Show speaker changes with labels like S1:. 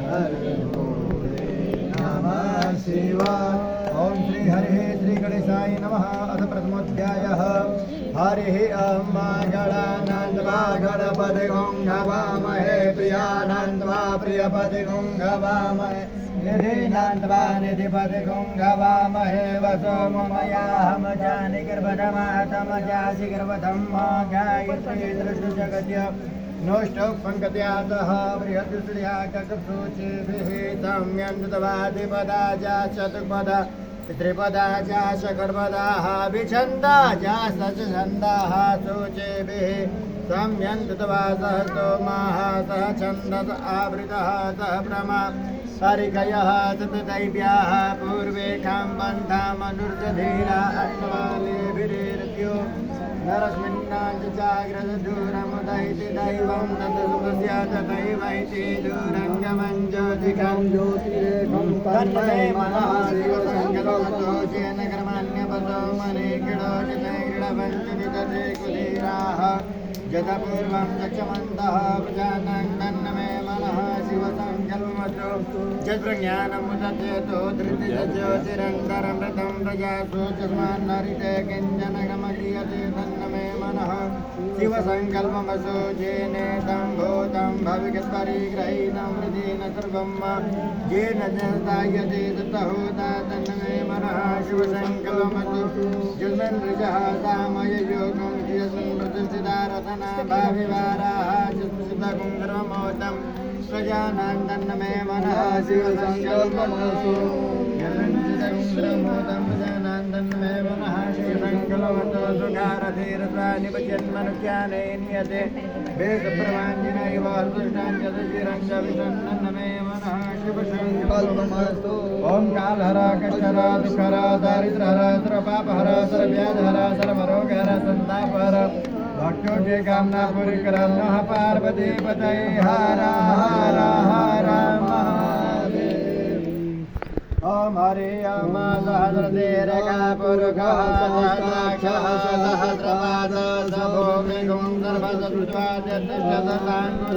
S1: हरि भोले नमः शिवाय। ओम श्री हरि श्री गणेशाय नमः। अथ प्रथमोऽध्यायः। हरिः ॐ गणानन्द्वा गणपति गवामहे प्रियानन्द्वा प्रियपति गवामहे निधिनन्द्वा निधिपति गवामहे वसो ममयाहम जानि गर्भधमातम जासि गर्भधम गायत्री दृष्टजगत्य नोष्टौ पङ्कत्यातः बृहद्श्रिया ककसूचिभिः सम्यन्तवादिपदा च चतुपदा त्रिपदा च शकर्पदाः विछन्दा च सचछन्दाः सूचिभिः सम्यन्तवा सहस्तोमाः सह छन्दस आवृतः सह प्रमा हरिकयः सतदैव्याः पूर्वे खां पन्थामनुर्धीरा अन्वालेभिरेरत्यो नरस्मिन्नाजाग्रदूरमुदैति दैवं तदुपस्य तदैवैति दूरङ्गमं ज्योतिकं ज्योतिरेकं तन्मे मनः शिवसङ्कल्पतो येन कर्मण्यपतो मने क्रीडोचितैर्णवञ्चवितते कुधीराः यतपूर्वं गच्छमन्तः प्रजानां तन्मे मनः शिवसङ्कल्पतो यत्प्रज्ञानमुदचेतो धृतिज्योतिरन्तरमृतं प्रजासु चस्मान्नरिते किञ्जनगमक्रियते तन्मे मनः शिवसङ्कल्पमसो येनेतं भूतं भविष्यत्परिग्रहीतं हृदयेन सर्वं येन जयते ततहोता तन्मे मनः शिवसङ्कल्पमसो यस्मिन् ऋजः सामययोगं यस्मिन् प्रतिष्ठिता रतना भाविवाराः चित्तसिद्धं सर्वमोतं प्रजानां तन्मे मनः शिवसङ्कल्पमसो यस्मिन् प्रजानां तन्मे मनः शिवसङ्कल्पमसो सुखारधीरस्वानिपजन्मनुज्ञाने नियते वेदप्रमाञ्जनैव हर्तुष्टाञ्जतिरञ्जविषन्नन्नमे मनः शिवसङ्कल्पमस्तु। ॐ कालहर कष्टहर दुःखहर दारिद्र्यहर सर्वपापहर सर्वव्याधिहर सर्वरोगहर संतापहर भक्तों की कामना पूरी कर नमः पार्वती पतये हर हर हर महादेव। ओम हरि ओम सहस्रदेरका पुरुषः सहस्राक्षः सहस्रपाद सभूमिगुं सर्वसदृष्ट्वाद्यतिष्ठतान्